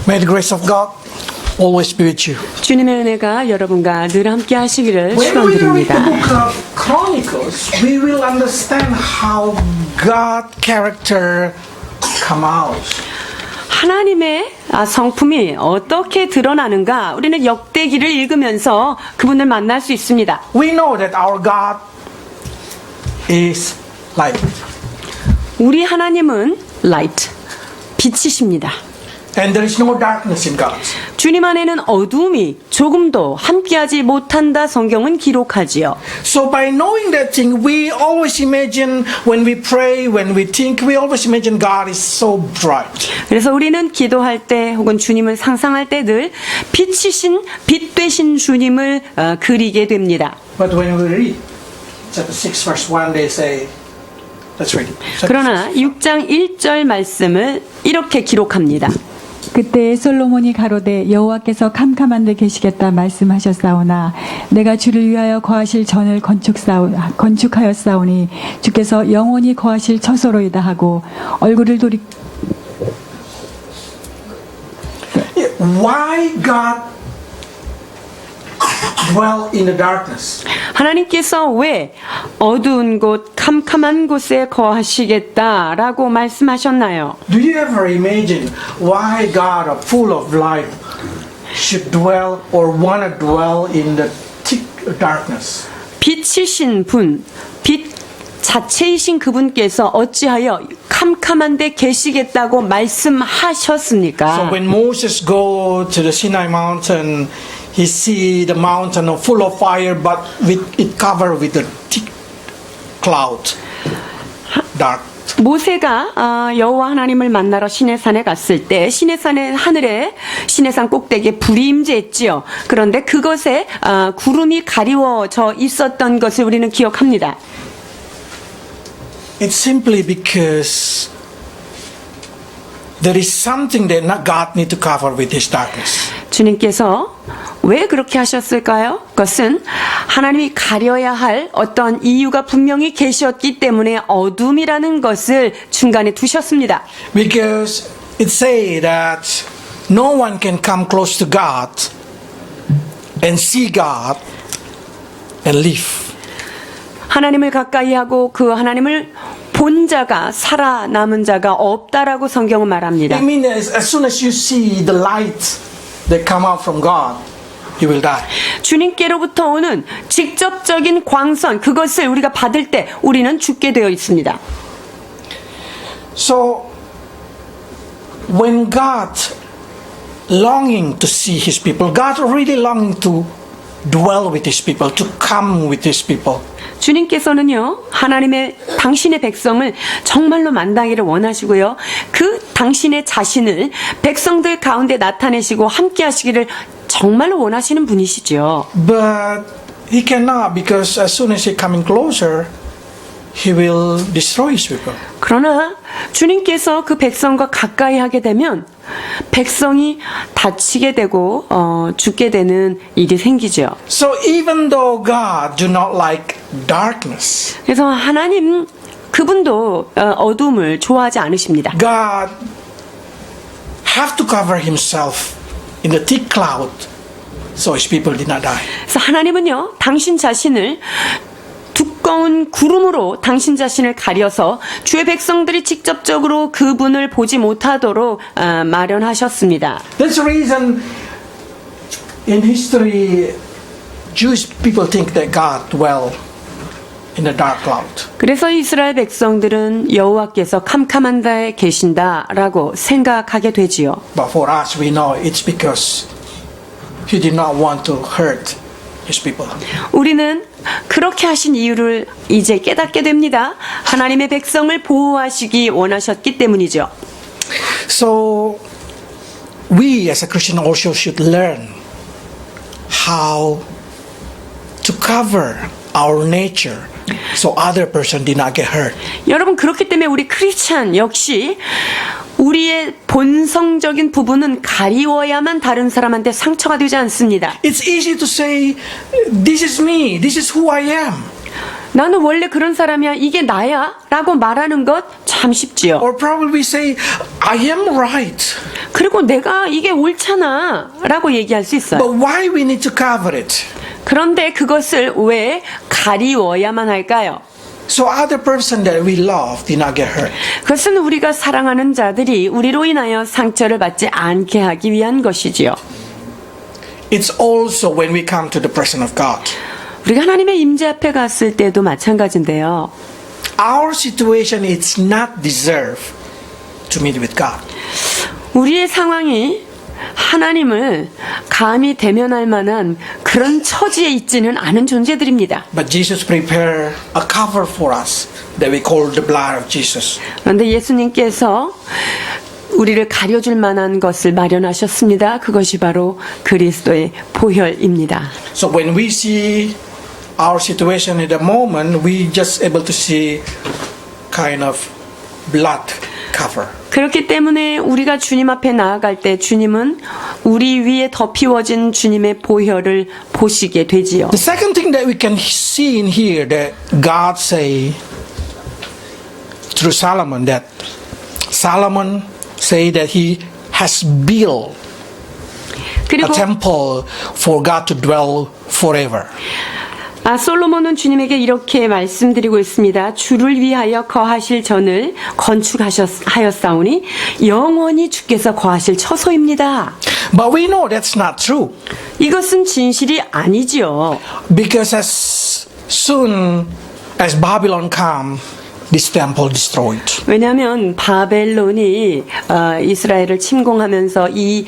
May the grace of God always be with you. 주님의 은혜가 여러분과 늘 함께 하시기를 When we read the 축원드립니다. book of Chronicles, we will understand how God character come out. 하나님의 성품이 어떻게 드러나는가 우리는 역대기를 읽으면서 그분을 만날 수 있습니다. We know that our God is light. 우리 하나님은 light, 빛이십니다. And there is no darkness in God. 주님 안에는 어두움이 조금도 함께하지 못한다 성경은 기록하지요. So by knowing that thing, we always imagine when we pray, when we think, we always imagine God is so bright. 그래서 우리는 기도할 때 혹은 주님을 상상할 때 늘 빛이신 빛 되신 주님을 그리게 됩니다. But when we read chapter 6 verse 1, they say, let's read it. 그러나 6장 1절 말씀을 이렇게 기록합니다. 그때 솔로몬이 가로되 여호와께서 캄캄한 데 계시겠다 말씀하셨사오나 내가 주를 위하여 거하실 전을 건축하였사오니 주께서 영원히 거하실 처소로이다 하고 얼굴을 돌이 Why God dwell in the darkness? 하나님께서 왜 어두운 곳, 캄캄한 곳에 거하시겠다라고 말씀하셨나요? Do you ever imagine why God, full of light, should dwell or want to dwell in the thick darkness? 빛이신 분, 빛 자체이신 그분께서 어찌하여 캄캄한 데 계시겠다고 So 말씀하셨습니까? when Moses go to the Sinai mountain, he see the mountain full of fire, but it covered with a thick cloud, dark. 모세가 여호와 하나님을 만나러 시내산에 갔을 때 시내산의 하늘에 시내산 꼭대기에 불이 임재했지요. 그런데 그것에 구름이 가리워져 있었던 것을 우리는 기억합니다. It's simply because there is something that God need to cover with His darkness. 주님께서 왜 그렇게 하셨을까요? 그것은 하나님이 가려야 할 어떤 이유가 분명히 계셨기 때문에 어둠이라는 것을 중간에 두셨습니다. Because it say that no one can come close to God and see God and live. 하나님을 가까이 하고 그 하나님을 본 자가 살아남은 자가 없다라고 성경은 말합니다. I mean, as soon as you see the light that come out from God, you will die. 주님께로부터 오는 직접적인 광선 그것을 우리가 받을 때 우리는 죽게 되어 있습니다. So when God longing to see His people, God really longing to dwell with His people, to come with His people. 주님께서는요, 당신의 백성을 정말로 만나기를 원하시고요, 그 당신의 자신을 백성들 가운데 나타내시고 함께 하시기를 정말로 원하시는 분이시죠. But He cannot, because as soon as He coming closer, He will destroy His people. 그러나 주님께서 그 백성과 가까이 하게 되면 백성이 다치게 되고 죽게 되는 일이 생기죠. So even though God do not like darkness, 그래서 하나님 그분도 어둠을 좋아하지 않으십니다. God have to cover Himself in the thick cloud so His people did not die. 그래서 하나님은요, 당신 자신을 두꺼운 구름으로 당신 자신을 가려서 주의 백성들이 직접적으로 그분을 보지 못하도록 마련하셨습니다. That's the reason in history Jewish people think that God dwell in the dark cloud. 그래서 이스라엘 백성들은 여호와께서 캄캄한 데에 계신다라고 생각하게 되지요. But for us we know it's because He did not want to hurt His people. 우리는 그렇게 하신 이유를 이제 깨닫게 됩니다. 하나님의 백성을 보호하시기 원하셨기 때문이죠. So we as a Christian also should learn how to cover our nature so other person did not get hurt. 여러분, 그렇기 때문에 우리 크리스찬 역시 우리의 본성적인 부분은 가리워야만 다른 사람한테 상처가 되지 않습니다. It's easy to say, this is me, this is who I am. 나는 원래 그런 사람이야, 이게 나야 라고 말하는 것 참 쉽지요. Or probably we say, I am right. 그리고 내가 이게 옳잖아 라고 얘기할 수 있어요. But why we need to cover it? 그런데 그것을 왜 가리워야만 할까요? So other person that we love did not get hurt. 그것은 우리가 사랑하는 자들이 우리로 인하여 상처를 받지 않게 하기 위한 것이지요. It's also when we come to the presence of God. 우리가 하나님의 임재 앞에 갔을 때도 마찬가지인데요. Our situation is not deserve to meet with God. 우리의 상황이 하나님을 감히 대면할 만한 그런 처지에 있지는 않은 존재들입니다. But Jesus prepared a cover for us that we call the blood of Jesus. 그런데 예수님께서 우리를 가려줄 만한 것을 마련하셨습니다. 그것이 바로 그리스도의 보혈입니다. So when we see our situation at the moment, we just able to see kind of blood cover. 그렇기 때문에 우리가 주님 앞에 나아갈 때 주님은 우리 위에 덮이워진 주님의 보혈을 보시게 되지요. The second thing that we can see in here that God say through Solomon, that Solomon say that he has built a 그리고 temple for God to dwell forever. 솔로몬은 주님에게 이렇게 말씀드리고 있습니다. 주를 위하여 거하실 전을 건축하였사오니 영원히 주께서 거하실 처소입니다. But we know that's not true 이것은 진실이 아니지요. because as soon as Babylon come, this temple destroyed. 왜냐하면 바벨론이 이스라엘을 침공하면서 이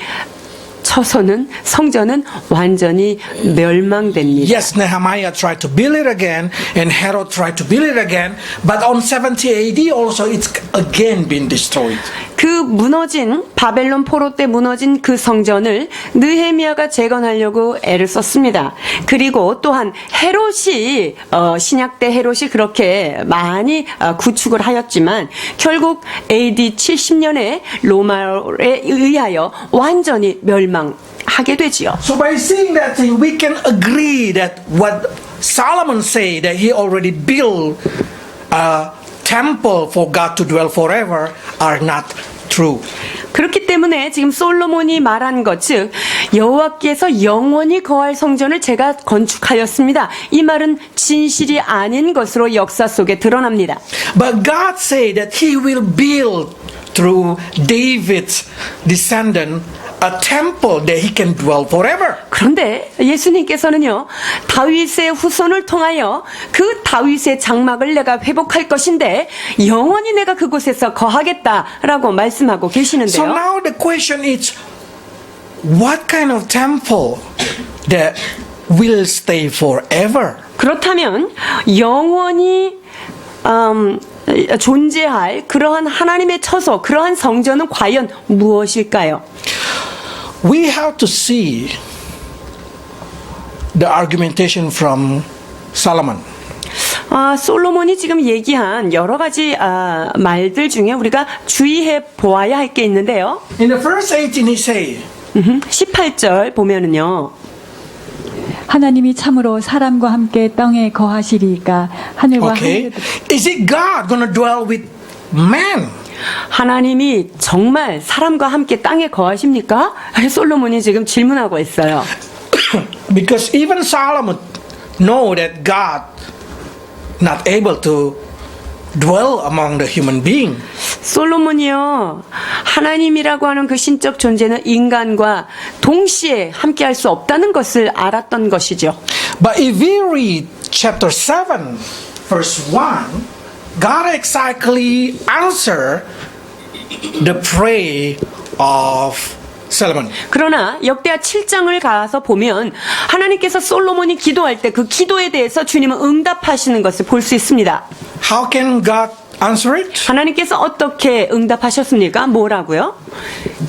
처소는 성전은 완전히 멸망됩니다. Yes, Nehemiah tried to build it again, and Herod tried to build it again, but on 70 AD also it's again been destroyed. 그 무너진 바벨론 포로 때 무너진 그 성전을 느헤미야가 재건하려고 애를 썼습니다. 그리고 또한 헤롯이 신약 때 헤롯이 그렇게 많이 구축을 하였지만 결국 AD 70년에 로마에 의하여 완전히 멸망하게 되지요. So by seeing that thing, we can agree that what Solomon said, that he already built a temple for God to dwell forever, are not true. 그렇기 때문에 지금 솔로몬이 말한 것, 즉 여호와께서 영원히 거할 성전을 제가 건축하였습니다. 이 말은 진실이 아닌 것으로 역사 속에 드러납니다. But God said that he will build through David's descendant a temple that he can dwell forever. 그런데 예수님께서는요, 다윗의 후손을 통하여 그 다윗의 장막을 내가 회복할 것인데 영원히 내가 그곳에서 거하겠다라고 말씀하고 So 계시는데요. now the question is, what kind of temple that will stay forever? 그렇다면 영원히 존재할 그러한 하나님의 처소, 그러한 성전은 과연 무엇일까요? We have to see the argumentation from Solomon. 솔로몬이 지금 얘기한 여러 가지 말들 중에 우리가 주의해 보아야 할 게 있는데요. In the verse 18 he say, 18절 보면은요. 하나님이 참으로 사람과 함께 땅에 거하시리이까 하늘과 okay, 하늘 is it God gonna dwell with man? 하나님이 정말 사람과 함께 땅에 거하십니까? 솔로몬이 지금 질문하고 있어요. Because even Solomon know that God not able to dwell among the human being. 솔로몬이요, 하나님이라고 하는 그 신적 존재는 인간과 동시에 함께할 수 없다는 것을 알았던 것이죠. But if we read chapter 7 verse 1, God exactly answer the prayer of Solomon. 그러나 역대하 7장을 가서 보면 하나님께서 솔로몬이 기도할 때 그 기도에 대해서 주님은 응답하시는 것을 볼 수 있습니다. How can God answer it? 하나님께서 어떻게 응답하셨습니까? 뭐라고요?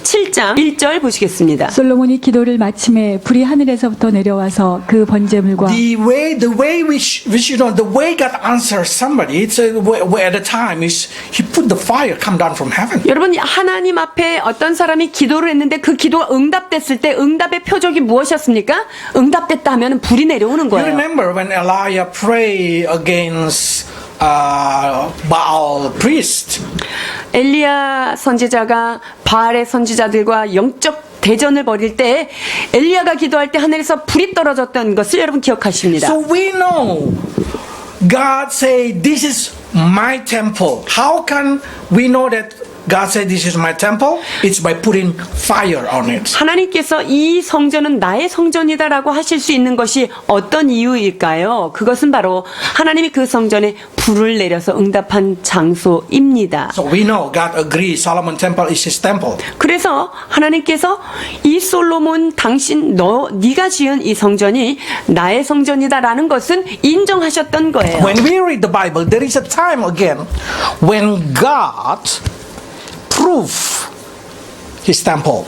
7장 1절 보시겠습니다. 솔로몬이 기도를 마침에 불이 하늘에서부터 내려와서 그 번제물과 The way we should know, the way God answers somebody, it's at the time is He put the fire come down from heaven. 여러분, 하나님 앞에 어떤 사람이 기도를 했는데 그 기도가 응답됐을 때 응답의 표적이 무엇이었습니까? 응답됐다 하면 불이 내려오는 You 거예요. remember when Elijah prayed against Baal priest. 엘리야 선지자가 바알의 선지자들과 영적 대전을 벌일 때 엘리야가 기도할 때 하늘에서 불이 떨어졌던 것을 여러분 기억하십니다. So we know God say, "This is my temple." How can we know that God said, "This is my temple"? It's by putting fire on it. 하나님께서 이 성전은 나의 성전이다라고 하실 수 있는 것이 어떤 이유일까요? 그것은 바로 하나님이 그 성전에 불을 내려서 응답한 장소입니다. So we know God agrees Solomon temple is his temple. 그래서 하나님께서 이 솔로몬 네가 지은 이 성전이 나의 성전이다라는 것은 인정하셨던 거예요. When we read the Bible, there is a time again when God proved his temple.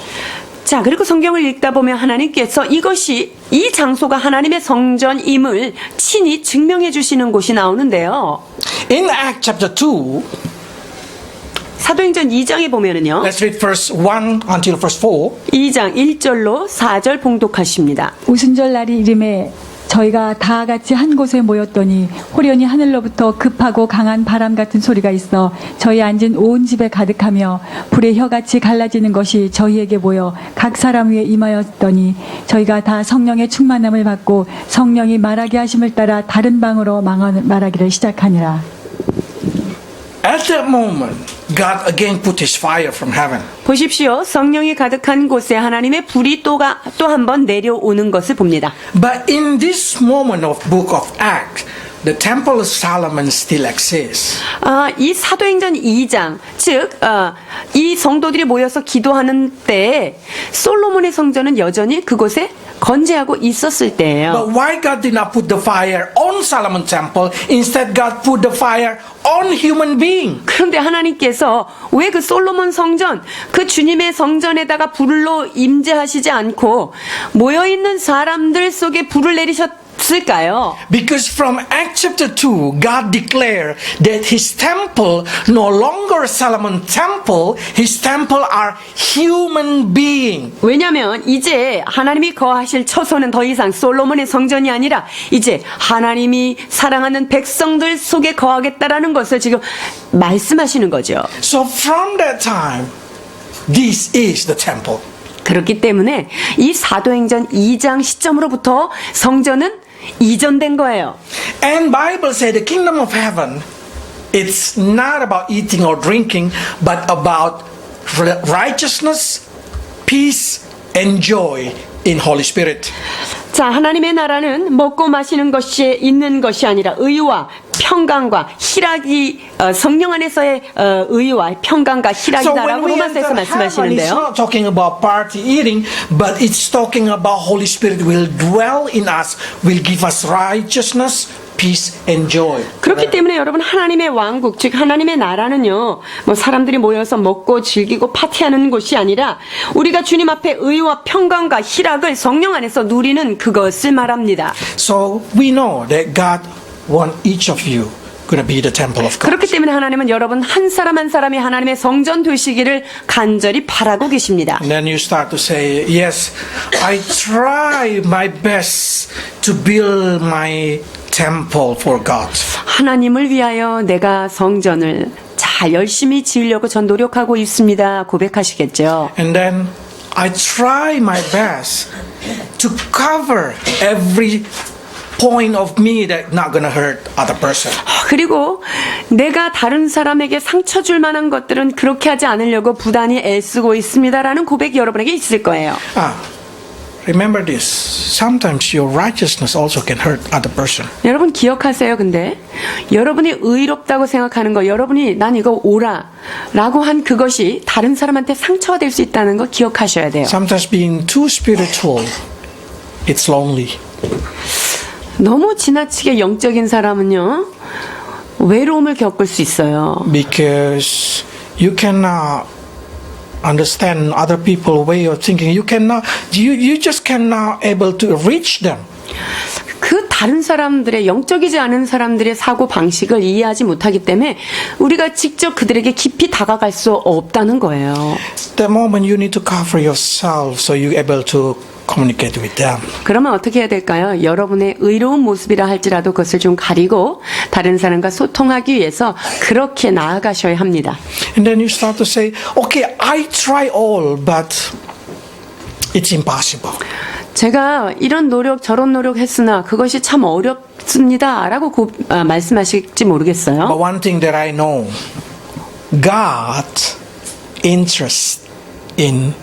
자, 그리고 성경을 읽다 보면 하나님께서 이 장소가 하나님의 성전임을 친히 증명해 주시는 곳이 나오는데요. In Acts chapter 2, 사도행전 2장에 보면은요. let's read verse 1 until verse 4. 2장 1절로 4절 봉독하십니다. 오순절 날이 이름에 저희가 다 같이 한 곳에 모였더니 호련히 하늘로부터 급하고 강한 바람 같은 소리가 있어 저희 앉은 온 집에 가득하며 불의 혀같이 갈라지는 것이 저희에게 보여 각 사람 위에 임하였더니 저희가 다 성령의 충만함을 받고 성령이 말하게 하심을 따라 다른 방으로 말하기를 시작하니라. At that moment, God again put his fire from heaven. 보십시오. 성령이 가득한 곳에 하나님의 불이 또 한 번 내려오는 것을 봅니다. But in this moment of book of Acts, the temple of Solomon still exists. 이 사도행전 2장, 즉 이 성도들이 모여서 기도하는 때에 솔로몬의 성전은 여전히 그곳에 건재하고 있었을 때예요. But why God did not put the fire on Solomon temple? Instead, God put the fire on human being. 그런데 하나님께서 왜 그 솔로몬 성전, 그 주님의 성전에다가 불로 임재하시지 않고 모여있는 사람들 속에 불을 내리셨을까요? Because from Acts chapter 2, God declared that his temple no longer Solomon temple, his temple are human being. 왜냐하면 이제 하나님이 거하실 처소는 더 이상 솔로몬의 성전이 아니라 이제 하나님이 사랑하는 백성들 속에 거하겠다라는 것을 지금 말씀하시는 거죠. So from that time, this is the temple. 그렇기 때문에 이 사도행전 2장 시점으로부터 성전은 이전된 거예요. And Bible said the kingdom of heaven, it's not about eating or drinking, but about righteousness, peace, and joy in Holy Spirit. 자, 하나님의 나라는 먹고 마시는 것이 있는 것이 아니라 의와 평강과 희락이 성령 안에서의 의와 평강과 희락이다라고 로마서에서 it's 말씀하시는데요. not talking about party eating, but it's talking about Holy Spirit will dwell in us, will give us righteousness, peace, and joy. 그렇기 때문에 여러분 하나님의 왕국 즉 하나님의 나라는요 뭐 사람들이 모여서 먹고 즐기고 파티하는 곳이 아니라 우리가 주님 앞에 의와 평강과 희락을 성령 안에서 누리는 그것을 말합니다. So we know that God wants each of you going to be the temple of God. 그렇기 때문에 하나님은 여러분 한 사람 한 사람이 하나님의 성전 되시기를 간절히 바라고 계십니다. And then you start to say, yes, I try my best to build my temple for God. 하나님을 위하여 내가 성전을 잘 열심히 지으려고 전 노력하고 있습니다. 고백하시겠죠. And then I try my best to cover every point of me that not going to hurt other person. 그리고 내가 다른 사람에게 상처 줄 만한 것들은 그렇게 하지 않으려고 부단히 애쓰고 있습니다라는 고백이 여러분에게 있을 거예요. Remember this. Sometimes your righteousness also can hurt other person. 여러분 기억하세요. 근데 여러분이 의롭다고 생각하는 거, 여러분이 난 이거 옳아 라고 한 그것이 다른 사람한테 상처가 될 수 있다는 거 기억하셔야 돼요. Sometimes being too spiritual, it's lonely. 너무 지나치게 영적인 사람은요 외로움을 겪을 수 있어요. Because you cannot understand other people's way of thinking. You just cannot able to reach them. 그 다른 사람들의 영적이지 않은 사람들의 사고 방식을 이해하지 못하기 때문에 우리가 직접 그들에게 깊이 다가갈 수 없다는 거예요. The moment you need to cover yourself so you're able to communicate with them. 그러면 어떻게 해야 될까요? 여러분의 의로운 모습이라 할지라도 그것을 좀 가리고 다른 사람과 소통하기 위해서 그렇게 나아가셔야 합니다. And then you start to say, okay, I try all, but it's impossible. 제가 이런 노력 저런 노력 했으나 그것이 참 어렵습니다 라고 말씀하실지 모르겠어요. But one thing that I know, God interests in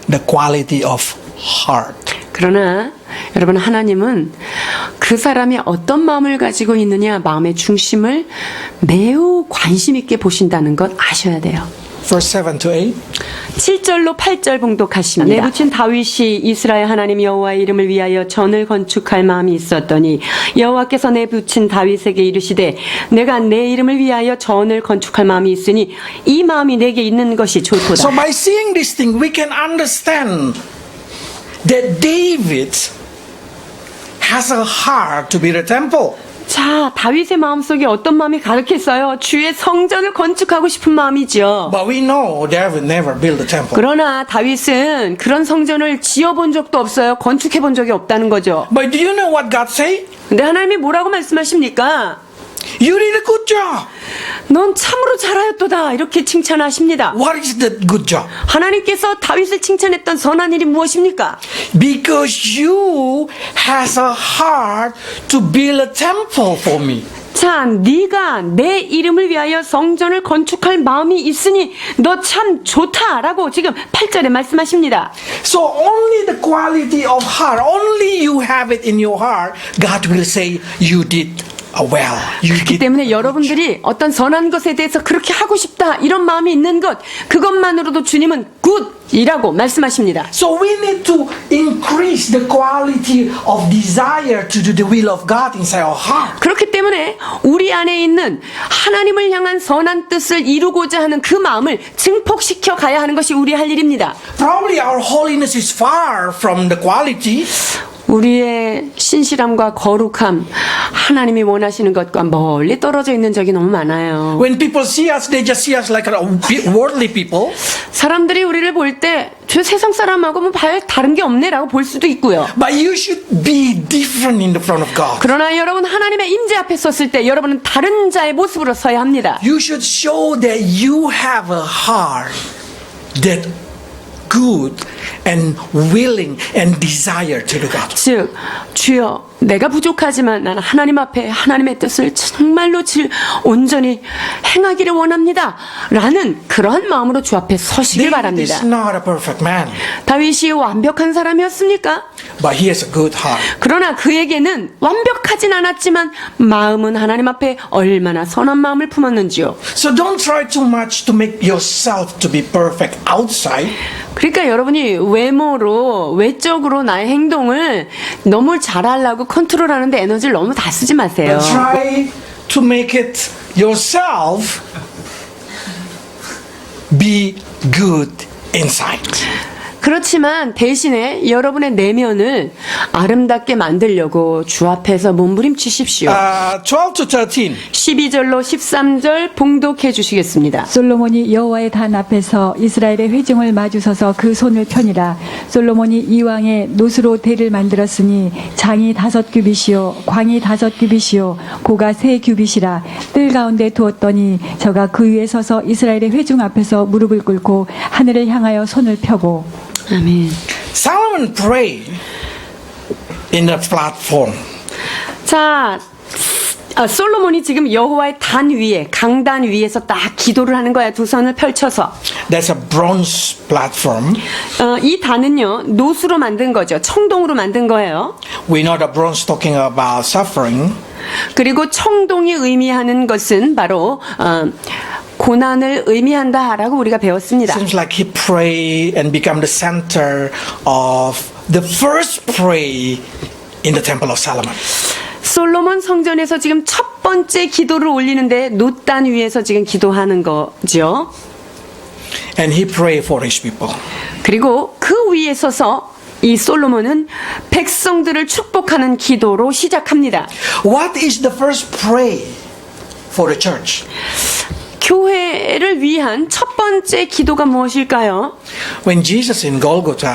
the quality of heart. 그러나 여러분 하나님은 그 사람이 어떤 마음을 가지고 있느냐 마음의 중심을 매우 관심 있게 보신다는 것 아셔야 돼요. Verse 7 to 8. 7절로 8절 봉독하십니다. 내부친 다윗이 이스라엘 하나님 여호와의 이름을 위하여 전을 건축할 마음이 있었더니 여호와께서 내부친 다윗에게 이르시되 내가 내 이름을 위하여 전을 건축할 마음이 있으니 이 마음이 내게 있는 것이 좋도다. So by seeing this thing, we can understand that David has a heart to build a temple. 자, 다윗의 마음속에 어떤 마음이 가득했어요? 주의 성전을 건축하고 싶은 마음이죠. But we know David never built a temple. 그러나 다윗은 그런 성전을 지어본 적도 없어요. 건축해본 적이 없다는 거죠. But do you know what God say? 근데 하나님이 뭐라고 말씀하십니까? You did a good job. 넌 참으로 잘하였도다. 이렇게 칭찬하십니다. What is the good job? 하나님께서 다윗을 칭찬했던 선한 일이 무엇입니까? Because you has a heart to build a temple for me. 자, 네가 내 이름을 위하여 성전을 건축할 마음이 있으니 너 참 좋다라고 지금 8절에 말씀하십니다. So only the quality of heart, only you have it in your heart, God will say you did well. You 그렇기 did. 때문에 여러분들이 어떤 선한 것에 대해서 그렇게 하고 싶다 이런 마음이 있는 것 그것만으로도 주님은 굿이라고 말씀하십니다. So we need to increase the quality of desire to do the will of God inside our heart. 그렇기 때문에 우리 안에 있는 하나님을 향한 선한 뜻을 이루고자 하는 그 마음을 증폭시켜 가야 하는 것이 우리 할 일입니다. Probably our holiness is far from the quality. 우리의 신실함과 거룩함 하나님이 원하시는 것과 멀리 떨어져 있는 적이 너무 많아요. When people see us, they just see us like worldly people. 사람들이 우리를 볼 때 저 세상 사람하고 뭐 다른 게 없네라고 볼 수도 있고요. But you should be different in the front of God. 그러나 여러분 하나님의 임재 앞에 섰을 때 여러분은 다른 자의 모습으로 서야 합니다. You should show that you have a heart that good and willing and desire to do God. 즉 주여 내가 부족하지만 나는 하나님 앞에 하나님의 뜻을 정말로 온전히 행하기를 원합니다 라는 그러한 마음으로 주 앞에 서시길 David 바랍니다. is not a perfect man, 다윗이 완벽한 사람이었습니까? but he has a good heart. 그러나 그에게는 완벽하진 않았지만 마음은 하나님 앞에 얼마나 선한 마음을 품었는지요. So don't try too much to make yourself to be perfect outside. 그러니까 여러분이 외적으로 나의 행동을 너무 잘하려고 컨트롤하는데 에너지를 너무 다 쓰지 마세요. But try to make it yourself be good inside. 그렇지만 대신에 여러분의 내면을 아름답게 만들려고 주 앞에서 몸부림치십시오. 12 to 13. 12절로 13절 봉독해 주시겠습니다. 솔로몬이 여호와의 단 앞에서 이스라엘의 회중을 마주서서 그 손을 펴니라. 솔로몬이 이왕에 노수로 대를 만들었으니 장이 5규빗이요 광이 5규빗이요 고가 3규빗이라. 뜰 가운데 두었더니 저가 그 위에 서서 이스라엘의 회중 앞에서 무릎을 꿇고 하늘을 향하여 손을 펴고. 아멘. Solomon prayed in the platform. 자, 솔로몬이 지금 여호와의 단 위에 강단 위에서 딱 기도를 하는 거야. 두 손을 펼쳐서. That's a bronze platform. 이 단은요 노수로 만든 거죠. 청동으로 만든 거예요. We know the bronze talking about suffering. 그리고 청동이 의미하는 것은 바로 고난을 의미한다라고 우리가 배웠습니다. Seems like he prayed and become the center of the first pray in the Temple of Solomon. 솔로몬 성전에서 지금 첫 번째 기도를 올리는데 놋단 위에서 지금 기도하는 거죠. And he prayed for his people. 그리고 그 위에 서서 이 솔로몬은 백성들을 축복하는 기도로 시작합니다. What is the first pray for the church? 교회를 위한 첫 번째 기도가 무엇일까요? When Jesus in Golgotha,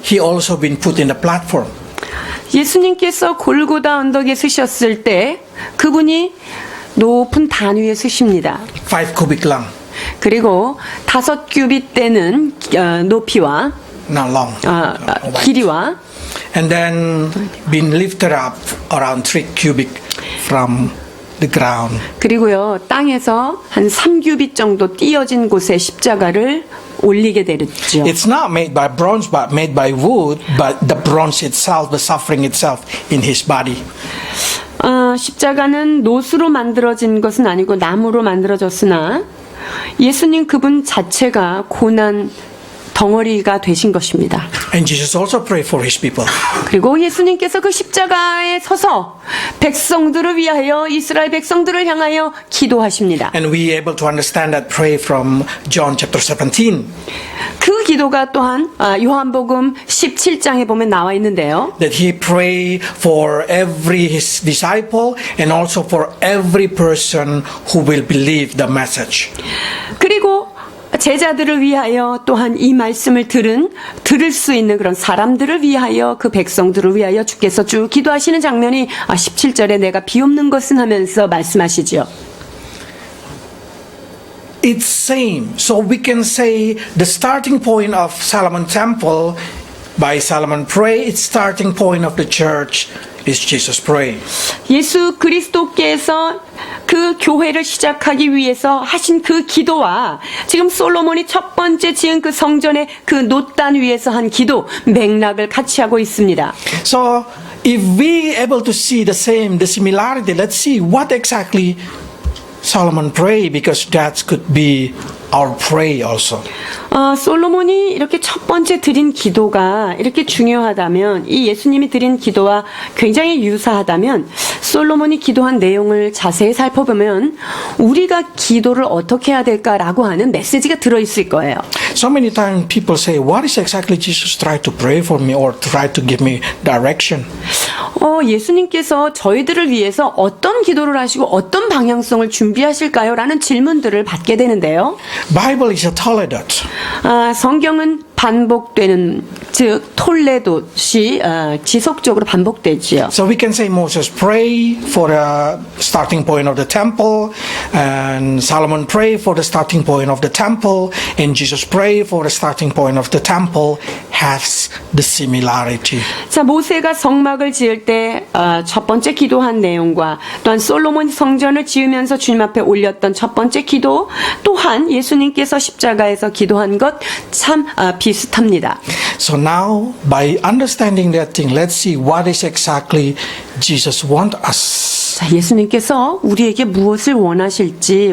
he also been put in the platform. 예수님께서 골고다 언덕에 서셨을 때 그분이 높은 단 위에 서십니다. 5 cubic long, 그리고 5규빗 되는 높이와 not long, wide. 길이와 And then been lifted up around 3 cubic from the ground. 그리고요 땅에서 한 3규빗 정도 띄어진 곳에 십자가를 올리게 되었죠. It's not made by bronze, but made by wood. But the bronze itself, the suffering itself, in his body. 십자가는 노수로 만들어진 것은 아니고 나무로 만들어졌으나 예수님 그분 자체가 고난 덩어리가 되신 것입니다. And Jesus also prayed for his people. 그리고 예수님께서 그 십자가에 서서 백성들을 위하여 이스라엘 백성들을 향하여 기도하십니다. And we able to understand that prayer from John chapter 17. 그 기도가 또한 요한복음 17장에 보면 나와 있는데요. That he pray for every his disciple and also for every person who will believe the message. 그리고 제자들을 위하여 또한 이 말씀을 들을 수 있는 그런 사람들을 위하여 그 백성들을 위하여 주께서 쭉 기도하시는 장면이 17절에 내가 비옵는 것은 하면서 말씀하시죠. It's same. So we can say the starting point of Solomon Temple by Solomon pray, its starting point of the church is Jesus pray. 예수 그리스도께서 그 교회를 시작하기 위해서 하신 그 기도와 지금 솔로몬이 첫 번째 지은 그 성전의 그 놋단 위에서 한 기도 맥락을 같이 하고 있습니다. So if we able to see the similarity, let's see what exactly Solomon pray, because that could be our pray also. 솔로몬이 이렇게 첫 번째 드린 기도가 이렇게 중요하다면 이 예수님이 드린 기도와 굉장히 유사하다면 솔로몬이 기도한 내용을 자세히 살펴보면 우리가 기도를 어떻게 해야 될까라고 하는 메시지가 들어있을 거예요. So many times people say, what is exactly Jesus try to pray for me or try to give me direction? 예수님께서 저희들을 위해서 어떤 기도를 하시고 어떤 방향성을 준비하실까요? 라는 질문들을 받게 되는데요. Bible is a toledot. 성경은 반복되는 즉 톨레도시 지속적으로 반복되지요. So we can say Moses pray for the starting point of the temple, and Solomon pray for the starting point of the temple, and Jesus pray for the starting point of the temple has the similarity. 자, 모세가 성막을 지을 때 첫 번째 기도한 내용과 또한 솔로몬 성전을 지으면서 주님 앞에 올렸던 첫 번째 기도 또한 예수님께서 십자가에서 기도한 것 참 비슷합니다. So now by understanding that thing, let's see what is exactly Jesus want us. 자, 예수님께서 우리에게 무엇을 원하시는지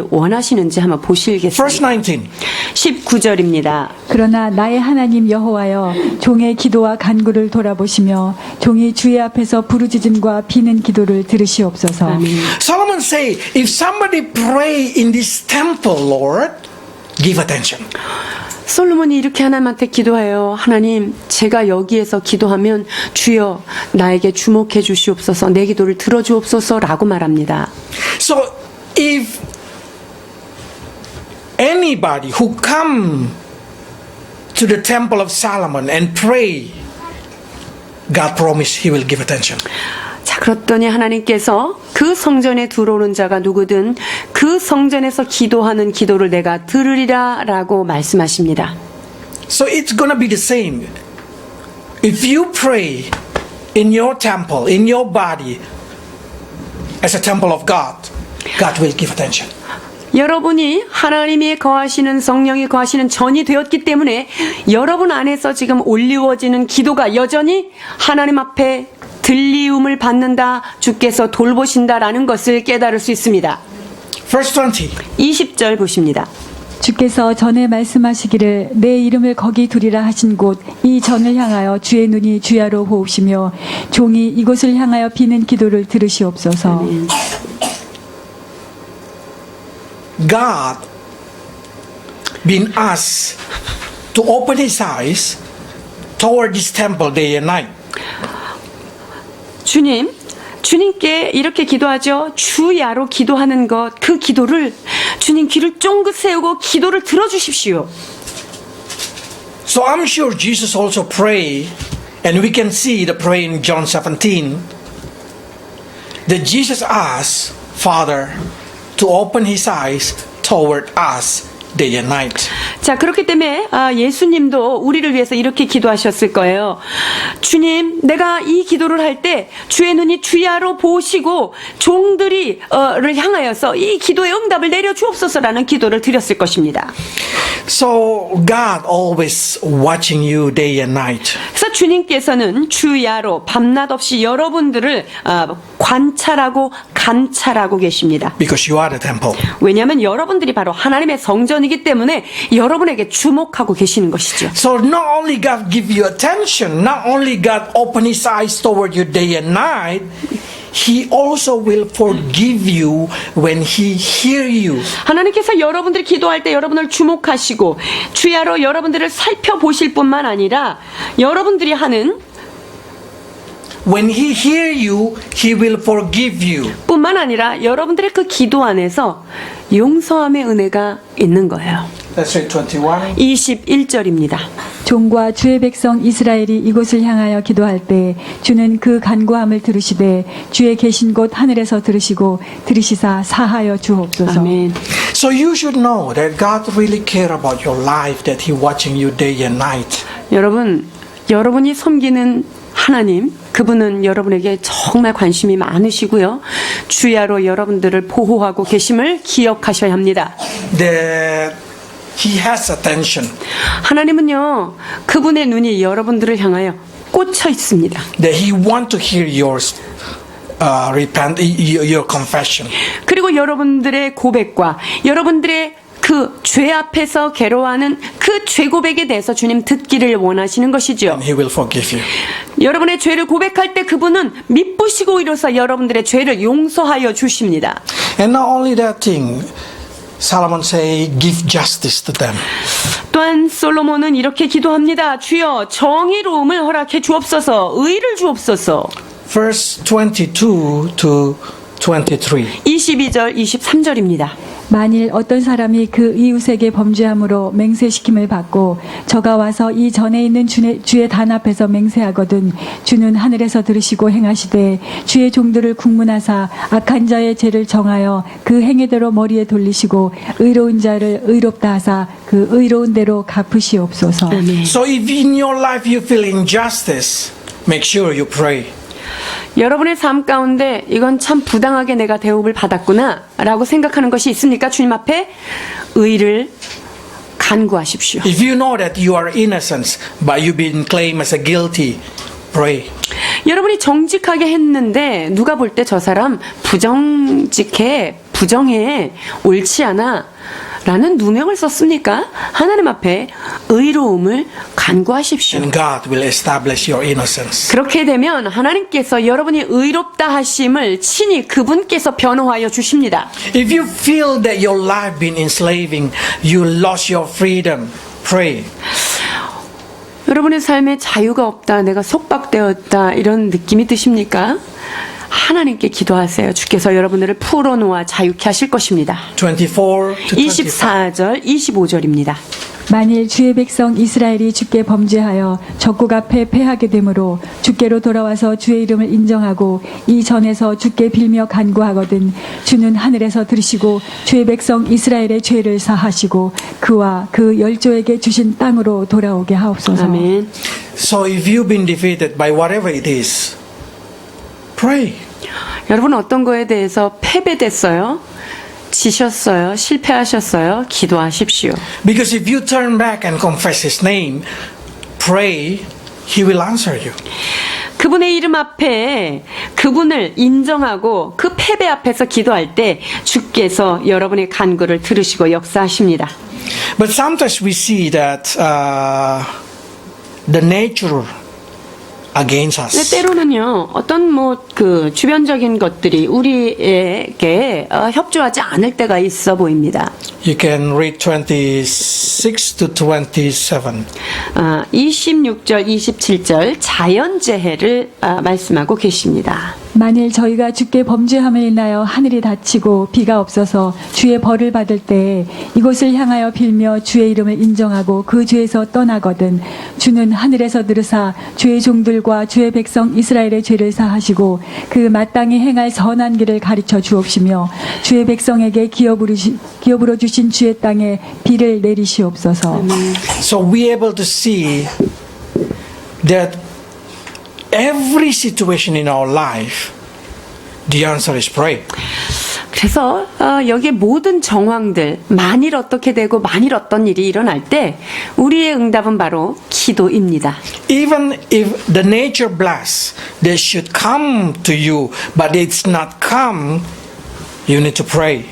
한번 보시겠습니다. Verse 19. 19절입니다. 그러나 나의 하나님 여호와여 종의 기도와 간구를 돌아보시며 종이 주의 앞에서 부르짖음과 비는 기도를 들으시옵소서. 아멘. Solomon say, if somebody pray in this temple, Lord, give attention. 솔로몬이 이렇게 하나님한테 기도해요. 하나님, 제가 여기에서 기도하면 주여 나에게 주목해 주시옵소서, 내 기도를 들어주옵소서라고 말합니다. So if anybody who come to the temple of Solomon and pray, God promised he will give attention. 자, 그랬더니 하나님께서 그 성전에 들어오는 자가 누구든 그 성전에서 기도하는 기도를 내가 들으리라 라고 말씀하십니다. So it's gonna be the same. If you pray in your temple, in your body, as a temple of God, God will give attention. 여러분이 하나님이 거하시는 성령이 거하시는 전이 되었기 때문에 여러분 안에서 지금 올리워지는 기도가 여전히 하나님 앞에 들리움을 받는다, 주께서 돌보신다라는 것을 깨달을 수 있습니다. Verse 20. 20절 보십니다. 주께서 전에 말씀하시기를 내 이름을 거기 두리라 하신 곳 이 전을 향하여 주의 눈이 주야로 보옵시며 종이 이곳을 향하여 비는 기도를 들으시옵소서. God been asked to open his eyes toward this temple day and night. 주님께 이렇게 기도하죠. 주야로 기도하는 것, 그 기도를 주님 귀를 쫑긋 세우고 기도를 들어주십시오. So I'm sure Jesus also prayed, and we can see the prayer in John 17, that Jesus asked Father to open his eyes toward us day and night. 자, 그렇기 때문에 예수님도 우리를 위해서 이렇게 기도하셨을 거예요. 주님, 내가 이 기도를 할 때 주의 눈이 주야로 보시고 종들이를 향하여서 이 기도의 응답을 내려 주옵소서라는 기도를 드렸을 것입니다. So God always watching you day and night. 그래서 주님께서는 주야로 밤낮 없이 여러분들을 관찰하고 감찰하고 계십니다. Because you are the temple. 왜냐하면 여러분들이 바로 하나님의 성전이기 때문에 여러분에게 주목하고 계시는 것이죠. So not only God give you attention, not only God open his eyes toward you day and night, he also will forgive you when he hear you. 하나님께서 여러분들이 기도할 때 여러분을 주목하시고 주야로 여러분들을 살펴보실 뿐만 아니라 여러분들이 하는 When he hear you, he will forgive you. 뿐만 아니라 여러분들의 그 기도 안에서 용서함의 은혜가 있는 거예요. Let's read 21. 21절입니다. 종과 주의 백성 이스라엘이 이곳을 향하여 기도할 때 주는 그 간구함을 들으시되 주의 계신 곳 하늘에서 들으시고 들으시사 사하여 주옵소서. 아멘. So you should know that God really care about your life, that he watching you day and night. 여러분이 섬기는 하나님, 그분은 여러분에게 정말 관심이 많으시고요. 주야로 여러분들을 보호하고 계심을 기억하셔야 합니다. That he has attention. 하나님은요, 그분의 눈이 여러분들을 향하여 꽂혀 있습니다. That he want to hear your your confession. 그리고 여러분들의 고백과 여러분들의 그 죄 앞에서 괴로워하는 그 죄 고백에 대해서 주님 듣기를 원하시는 것이죠. And he will forgive you. 여러분의 죄를 고백할 때 그분은 미쁘시고 이로써 여러분들의 죄를 용서하여 주십니다. And not only that thing, Solomon say, give justice to them. 또한 솔로몬은 이렇게 기도합니다. 주여 정의로움을 허락해 주옵소서, 의를 주옵소서. Verse 22 to 23. 22절, 23절입니다. 만일 어떤 사람이 그 이웃에게 범죄함으로 맹세시킴을 받고 저가 와서 이 전에 있는 주의 단 앞에서 맹세하거든 주는 하늘에서 들으시고 행하시되 주의 종들을 국문하사 악한 자의 죄를 정하여 그 행위대로 머리에 돌리시고 의로운 자를 의롭다 하사 그 의로운 대로 갚으시옵소서. So if in your life you feel injustice, make sure you pray. 여러분의 삶 가운데 이건 참 부당하게 내가 대우를 받았구나 라고 생각하는 것이 있습니까? 주님 앞에 의를 간구하십시오. If you know that you are innocent, but you've been claimed as a guilty, pray. 여러분이 정직하게 했는데 누가 볼 때 저 사람 부정직해, 부정해, 옳지 않아 라는 누명을 썼습니까? 하나님 앞에 의로움을 간구하십시오. And God will establish your innocence. 그렇게 되면 하나님께서 여러분이 의롭다 하심을 친히 그분께서 변호하여 주십니다. If you feel that your life been enslaving, you lost your freedom, pray. 여러분의 삶에 자유가 없다, 내가 속박되었다 이런 느낌이 드십니까? 하나님께 기도하세요. 주께서 여러분들을 풀어놓아 자유케 하실 것입니다. 24 to 25. 24절, 25절입니다. 만일 주의 백성 이스라엘이 주께 범죄하여 적국 앞에 패하게 되므로 주께로 돌아와서 주의 이름을 인정하고 이 전에서 주께 빌며 간구하거든 주는 하늘에서 들으시고 주의 백성 이스라엘의 죄를 사하시고 그와 그 열조에게 주신 땅으로 돌아오게 하옵소서. 아멘. So if you've been defeated by whatever it is, pray. 여러분 어떤 거에 대해서 패배됐어요? 지셨어요? 실패하셨어요? 기도하십시오. Because if you turn back and confess His name, pray, He will answer you. 그분의 이름 앞에 그분을 인정하고 그 패배 앞에서 기도할 때 주께서 여러분의 간구를 들으시고 역사하십니다. But sometimes we see that the nature against 근데 us. 때로는요, 어떤 그 주변적인 것들이 우리에게 협조하지 않을 때가 있어 보입니다. You can read 26 to 27. 26절, 27절 자연재해를 말씀하고 계십니다. 만일 저희가 주께 범죄함을 인하여 하늘이 닫히고 비가 없어서 주의 벌을 받을 때에 이곳을 향하여 빌며 주의 이름을 인정하고 그 죄에서 떠나거든 주는 하늘에서 들으사 주의 종들과 주의 백성 이스라엘의 죄를 사하시고 그 마땅히 행할 선한 길을 가르쳐 주옵시며 주의 백성에게 기업으로 주신 주의 땅에 비를 내리시옵소서. So we able to see that every situation in our life, the answer is pray. 그래서 여기에 모든 정황들, 만일 어떻게 되고 만일 어떤 일이 일어날 때 우리의 응답은 바로 기도입니다. Even if the nature bless, they should come to you, but it's not come, you need to pray.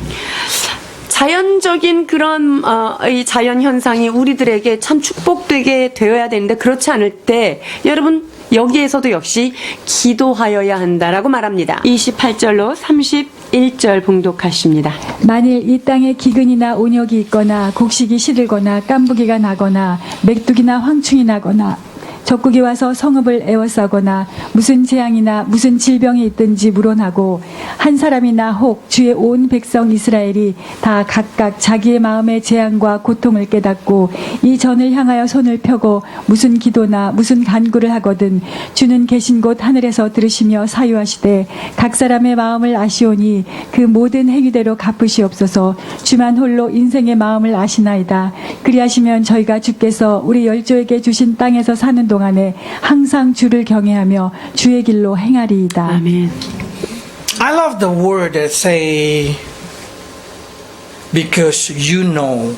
자연적인 그런 이 자연 현상이 우리들에게 참 축복되게 되어야 되는데 그렇지 않을 때 여러분 여기에서도 역시 기도하여야 한다라고 말합니다. 28절로 31절 봉독하십니다. 만일 이 땅에 기근이나 온역이 있거나 곡식이 시들거나 깐부기가 나거나 맥둑이나 황충이 나거나 적국이 와서 성읍을 에워싸거나 무슨 재앙이나 무슨 질병이 있든지 물어나고 한 사람이나 혹 주의 온 백성 이스라엘이 다 각각 자기의 마음의 재앙과 고통을 깨닫고 이 전을 향하여 손을 펴고 무슨 기도나 무슨 간구를 하거든 주는 계신 곳 하늘에서 들으시며 사유하시되 각 사람의 마음을 아시오니 그 모든 행위대로 갚으시옵소서. 주만 홀로 인생의 마음을 아시나이다. 그리하시면 저희가 주께서 우리 열조에게 주신 땅에서 사는 동안에 항상 주를 경외하며 주의 길로 행하리이다. 아멘. I love the word that say, because you know,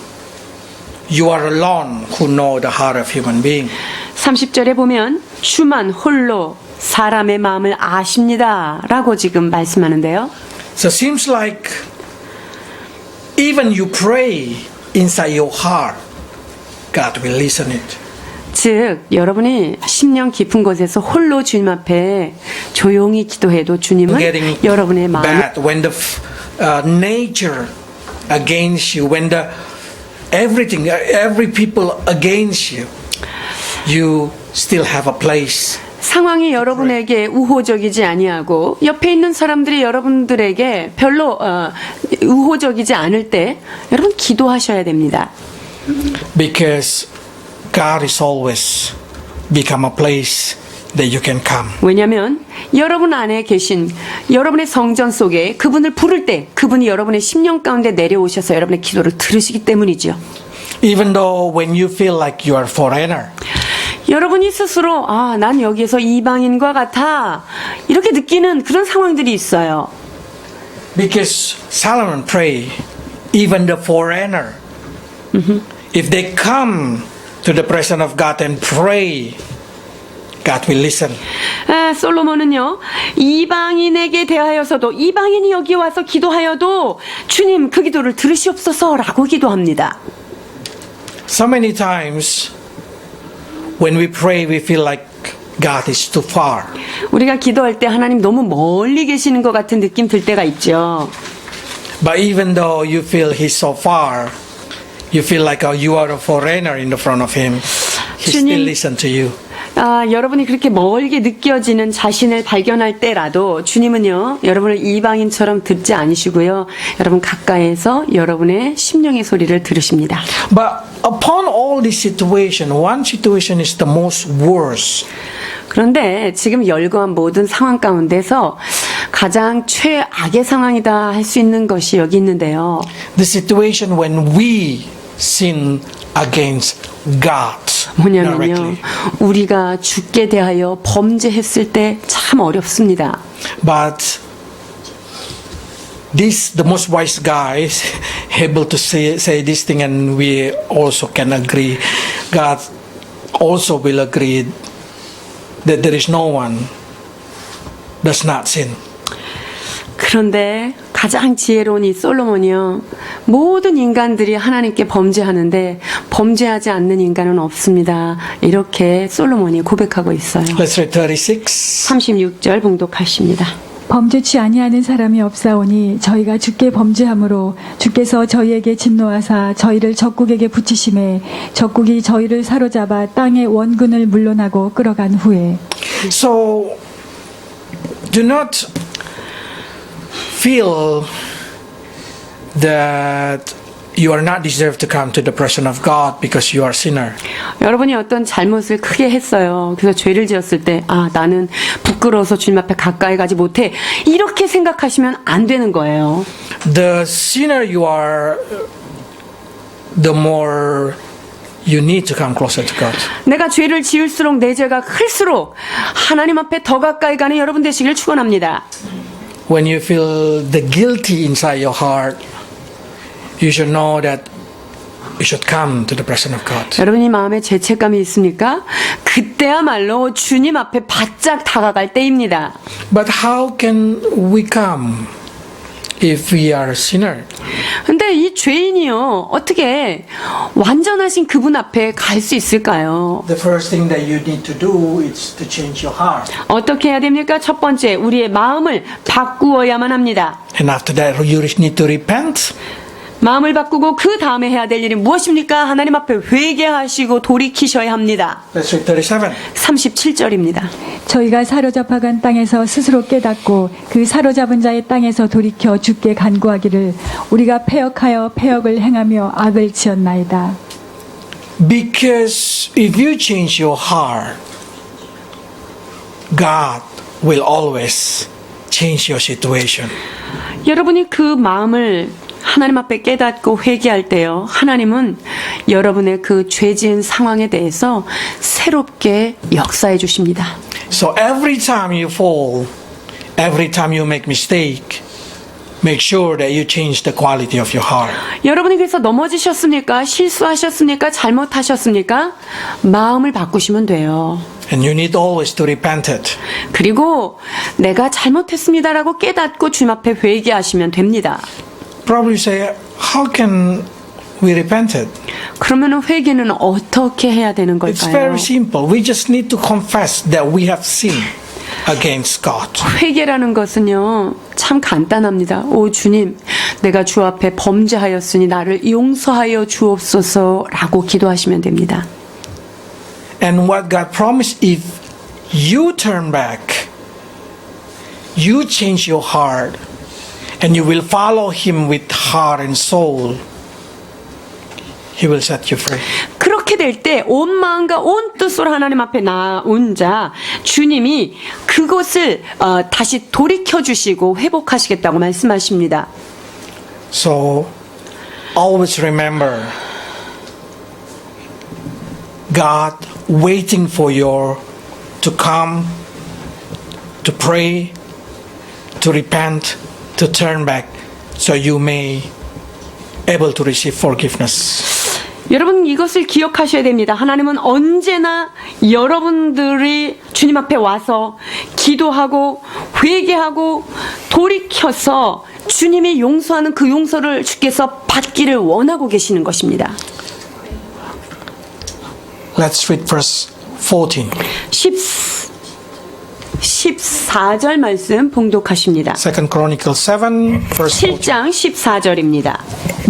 you are alone who know the heart of human being. 30절에 보면 주만 홀로 사람의 마음을 아십니다 라고 지금 말씀하는데요. So it seems like even you pray inside your heart, God will listen it. 즉 여러분이 심령 깊은 곳에서 홀로 주님 앞에 조용히 기도해도 주님은 Getting 여러분의 마음을 bad when the nature against you, when the everything, every people against you, you still have a place. 상황이 여러분에게 우호적이지 아니하고 옆에 있는 사람들이 여러분들에게 별로 우호적이지 않을 때 여러분 기도하셔야 됩니다. Because God is always become a place that you can come. 왜냐하면 여러분 안에 계신 여러분의 성전 속에 그분을 부를 때 그분이 여러분의 심령 가운데 내려오셔서 여러분의 기도를 들으시기 때문이죠. Even though when you feel like you are foreigner, 여러분이 스스로 난 여기에서 이방인과 같아 이렇게 느끼는 그런 상황들이 있어요. because Solomon pray, even the foreigner, if they come to the presence of God and pray, God will listen. 솔로몬은요 이방인에게 대하여서도 이방인이 여기 와서 기도하여도 주님 그 기도를 들으시옵소서라고 기도합니다. So many times when we pray, we feel like God is too far. 우리가 기도할 때 하나님 너무 멀리 계시는 것 같은 느낌 들 때가 있죠. But even though you feel He's so far, you feel like you are a foreigner in the front of Him, He still 주님, listen to you. 여러분이 그렇게 멀게 느껴지는 자신을 발견할 때라도 주님은요 여러분을 이방인처럼 듣지 않으시고요 여러분 가까이에서 여러분의 심령의 소리를 들으십니다. But upon all this situation, one situation is the most worst. 그런데 지금 열거한 모든 상황 가운데서 가장 최악의 상황이다 할 수 있는 것이 여기 있는데요. The situation when we sin against God 뭐냐면요 directly. 우리가 주께 대하여 범죄했을 때 참 어렵습니다. But the most wise guy is able to say this thing, and we also can agree. God also will agree that there is no one does not sin. 그런데 가장 지혜로운 이 솔로몬이요 모든 인간들이 하나님께 범죄하는데 범죄하지 않는 인간은 없습니다. 이렇게 솔로몬이 고백하고 있어요. Let's read 36. 36절 봉독하십니다. 범죄치 아니하는 사람이 없사오니 저희가 주께 범죄함으로 주께서 저희에게 진노하사 저희를 적국에게 붙이심에 적국이 저희를 사로잡아 땅의 원군을 물러나고 끌어간 후에 So do not feel that you are not deserved to come to the presence of God because you are sinner. 여러분이 어떤 잘못을 크게 했어요. 그래서 죄를 지었을 때, 아, 나는 부끄러워서 주님 앞에 가까이 가지 못해. 이렇게 생각하시면 안 되는 거예요. The sinner you are, the more you need to come closer to God. 내가 죄를 지을수록 내 죄가 클수록 하나님 앞에 더 가까이 가는 여러분 되시길 축원합니다. When you feel the guilty inside your heart, you should know that you should come to the presence of God. 여러분이 마음에 죄책감이 있습니까? 그때야말로 주님 앞에 바짝 다가갈 때입니다. But how can we come if we are a sinner? 근데 이 죄인이요, 어떻게 완전하신 그분 앞에 갈 수 있을까요? The first thing that you need to do is to change your heart. 어떻게 해야 됩니까? 첫 번째, 우리의 마음을 바꾸어야만 합니다. And after that, you need to repent. 마음을 바꾸고 그 다음에 해야 될 일이 무엇입니까? 하나님 앞에 회개하시고 돌이키셔야 합니다. Let's read 37. 37절입니다. 저희가 사로잡아간 땅에서 스스로 깨닫고 그 사로잡은 자의 땅에서 돌이켜 주께 간구하기를 우리가 패역하여 패역을 행하며 악을 지었나이다. Because if you change your heart, God will always change your situation. 여러분이 그 마음을 하나님 앞에 깨닫고 회개할 때요, 하나님은 여러분의 그 죄지은 상황에 대해서 새롭게 역사해 주십니다. So every time you fall, every time you make mistake, make sure that you change the quality of your heart. 여러분이 그래서 넘어지셨습니까? 실수하셨습니까? 잘못하셨습니까? 마음을 바꾸시면 돼요. And you need always to repent it. 그리고 내가 잘못했습니다라고 깨닫고 주님 앞에 회개하시면 됩니다. Probably say, how can we repent it? 그러면 회개는 어떻게 해야 되는 It's 걸까요? very simple. We just need to confess that we have sinned against God. 회개라는 것은요, 참 간단합니다. 오 주님, 내가 주 앞에 범죄하였으니 나를 용서하여 주옵소서라고 기도하시면 됩니다. And what God promised, if you turn back, you change your heart, and you will follow Him with heart and soul, He will set you free. 그렇게 될 때 온 마음과 온 뜻으로 하나님 앞에 나온 자 주님이 그것을 다시 돌이켜 주시고 회복하시겠다고 말씀하십니다. So, always remember, God waiting for you to come, to pray, to repent, to turn back, so you may able to receive forgiveness. 여러분 이것을 기억하셔야 됩니다. 하나님은 언제나 여러분들이 주님 앞에 와서 기도하고 회개하고 돌이켜서 주님이 용서하는 그 용서를 주께서 받기를 원하고 계시는 것입니다. Let's read verse 14. 14절 말씀 봉독하십니다. 2 Chronicles 7, verse 14. 7장 14절입니다.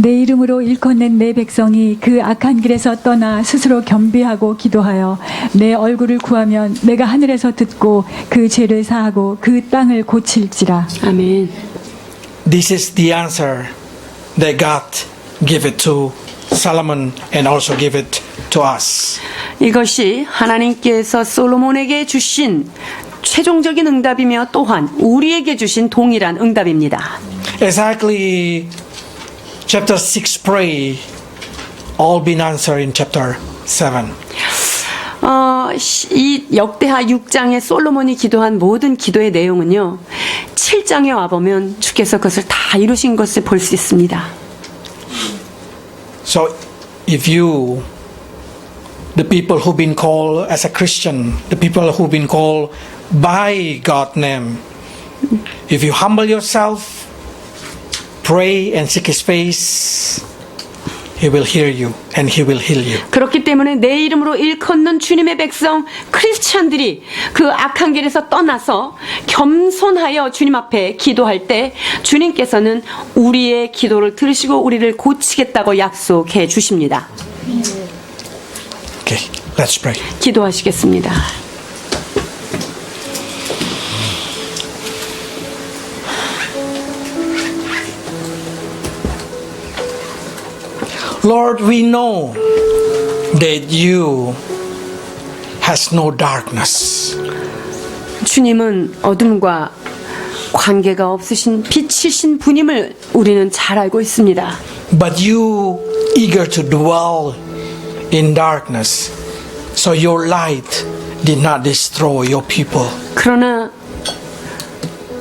내 이름으로 일컫는 내 백성이 그 악한 길에서 떠나 스스로 겸비하고 기도하여 내 얼굴을 구하면 내가 하늘에서 듣고 그 죄를 사하고 그 땅을 고칠지라. 아멘. This is the answer that God gave it to Solomon and also give it to us. 이것이 하나님께서 솔로몬에게 주신 최종적인 응답이며 또한 우리에게 주신 동일한 응답입니다. Exactly chapter 6 pray all been answered in chapter 7. 이 역대하 6장에 솔로몬이 기도한 모든 기도의 내용은요, 7장에 와보면 주께서 그것을 다 이루신 것을 볼 수 있습니다. So if you, the people who've been called as a Christian, the people who've been called by God's name, if you humble yourself, pray and seek His face, He will hear you and He will heal you. 그렇기 때문에 내 이름으로 일컫는 주님의 백성 크리스찬들이 그 악한 길에서 떠나서 겸손하여 주님 앞에 기도할 때 주님께서는 우리의 기도를 들으시고 우리를 고치겠다고 약속해 주십니다. Okay, let's pray. 기도하시겠습니다. Lord, we know that you has no darkness. 주님은 어둠과 관계가 없으신 빛이신 분임을 우리는 잘 알고 있습니다. But you eager to dwell in darkness, so your light did not destroy your people. 그러나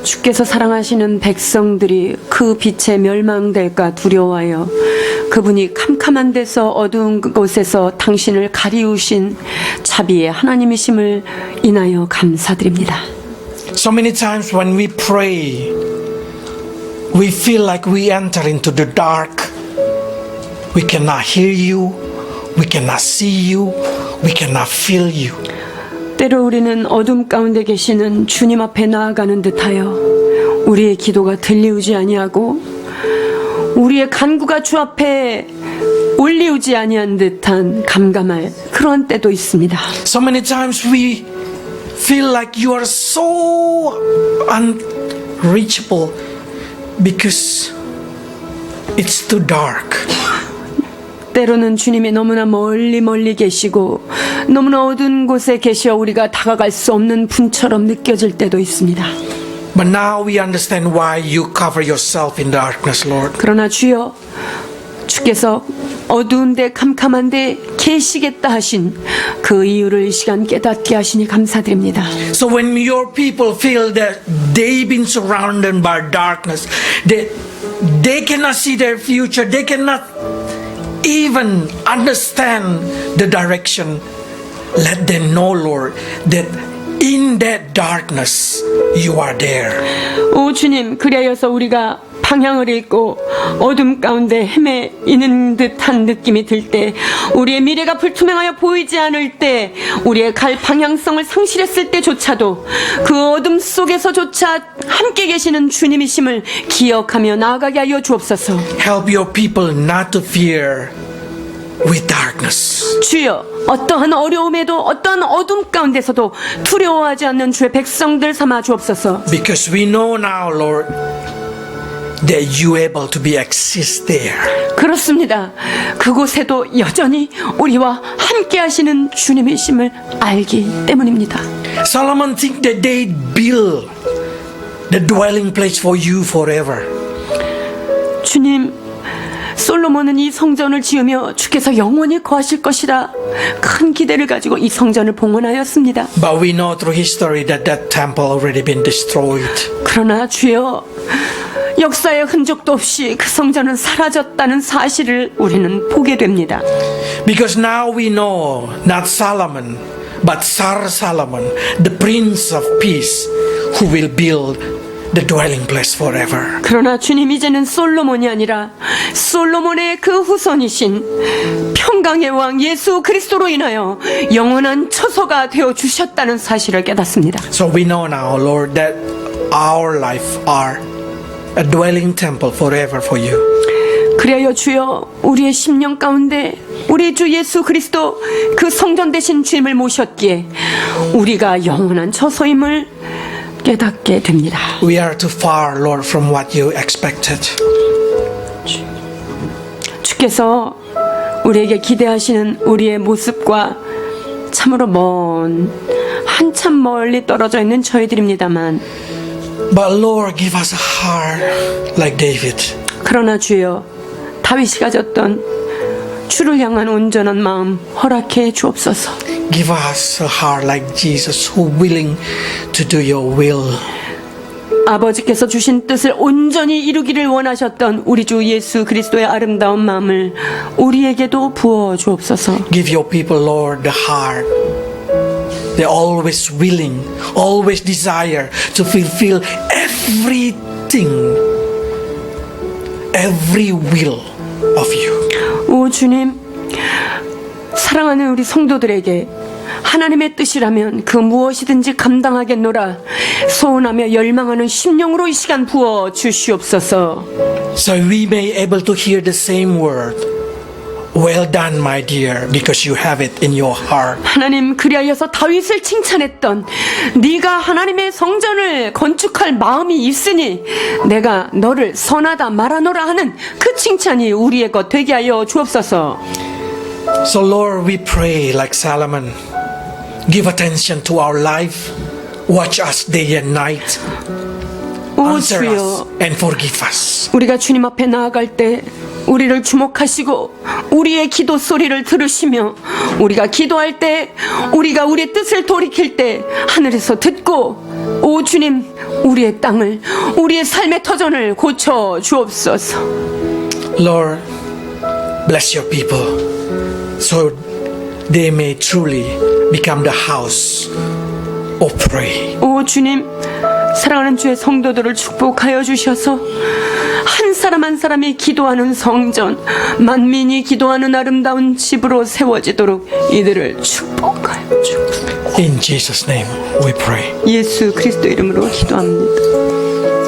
주께서 사랑하시는 백성들이 그 빛에 멸망될까 두려워하여 그분이 캄캄한 데서 어두운 곳에서 당신을 가리우신 자비의 하나님이심을 인하여 감사드립니다. So many times when we pray, we feel like we enter into the dark. We cannot hear you, we cannot see you, we cannot feel you. 때로 우리는 어둠 가운데 계시는 주님 앞에 나아가는 듯하여 우리의 기도가 들리우지 아니하고 우리의 간구가 주 앞에 올리우지 아니한 듯한 감감할 그런 때도 있습니다. So many times we feel like you are so unreachable because it's too dark. 때로는 주님이 너무나 멀리 계시고 너무나 어두운 곳에 계시어 우리가 다가갈 수 없는 분처럼 느껴질 때도 있습니다. But now we understand why you cover yourself in darkness, Lord. 그러나 주여, 주께서 어두운데 캄캄한데 계시겠다 하신 그 이유를 이 시간 깨닫게 하시니 감사드립니다. So when your people feel that they've been surrounded by darkness, that they cannot see their future, they cannot even understand the direction, let them know, Lord, that in that darkness you are there. 오 주님, 그리하여서 우리가 방향을 잃고 어둠 가운데 헤매이는 듯한 느낌이 들 때, 우리의 미래가 불투명하여 보이지 않을 때, 우리의 갈 방향성을 상실했을 때조차도 그 어둠 속에서조차 함께 계시는 주님이심을 기억하며 나아가게 하여 주옵소서. Help your people not to fear with darkness. 주여, 어떠한 어려움에도 어떠한 어둠 가운데서도 두려워하지 않는 주의 백성들 삼아 주옵소서. Because we know now, Lord, that you are able to be exist there. 그렇습니다. 그곳에도 여전히 우리와 함께 하시는 주님이심을 알기 때문입니다. Solomon think that they build the dwelling place for you forever. 주님, 솔로몬은 이 성전을 지으며 주께서 영원히 거하실 것이라 큰 기대를 가지고 이 성전을 봉헌하였습니다. But we know through history that that temple already been destroyed. 그러나 주여, 역사의 흔적도 없이 그 성전은 사라졌다는 사실을 우리는 보게 됩니다. Because now we know not Solomon, but Sar Solomon, the Prince of Peace, who will build the dwelling place forever. 그러나 주님, 이제는 솔로몬이 아니라 솔로몬의 그 후손이신 평강의 왕 예수 그리스도로 인하여 영원한 처소가 되어 주셨다는 사실을 깨닫습니다. So we know now, Lord, that our life are a dwelling temple forever for you. 그래요 주여, 우리의 심령 가운데 우리 주 예수 그리스도 그 성전 되신 주님을 모셨기에 우리가 영원한 처소임을 깨닫게 됩니다. We are too far, Lord, from what you expected. 주께서 우리에게 기대하시는 우리의 모습과 참으로 한참 멀리 떨어져 있는 저희들입니다만, But Lord, give us a heart like David. 그러나 주여, 다윗이 가졌던 주를 향한 온전한 마음 허락해 주옵소서. Give us a heart like Jesus, who willing to do your will. 아버지께서 주신 뜻을 온전히 이루기를 원하셨던 우리 주 예수 그리스도의 아름다운 마음을 우리에게도 부어 주옵소서. Give your people, Lord, the heart. They're always willing, always desire to fulfill everything, every will of you. 오 주님, 사랑하는 우리 성도들에게 하나님의 뜻이라면 그 무엇이든지 감당하겠노라 소원하며 열망하는 심령으로 이 시간 부어 주시옵소서. So we may able to hear the same word Well done, my dear, because you have it in your heart. 하나님 그리하여서 다윗을 칭찬했던 네가 하나님의 성전을 건축할 마음이 있으니 내가 너를 선하다 말하노라 하는 그 칭찬이 우리의 것 되게 하여 주옵소서. So, Lord, we pray like Solomon. Give attention to our life. Watch us day and night. 오 Answer us 주여, and forgive us. 우리가 주님 앞에 나아갈 때 우리를 주목하시고 우리의 기도 소리를 들으시며 우리가 기도할 때 우리가 우리의 뜻을 돌이킬 때 하늘에서 듣고 오 주님 우리의 땅을 우리의 삶의 터전을 고쳐 주옵소서. Lord, bless your people so they may truly become the house of prayer. 오 주님 사랑하는 주의 성도들을 축복하여 주셔서 한 사람 한 사람이 기도하는 성전 만민이 기도하는 아름다운 집으로 세워지도록 이들을 축복하여 주옵소서. In Jesus' name we pray. 예수 그리스도 이름으로 기도합니다.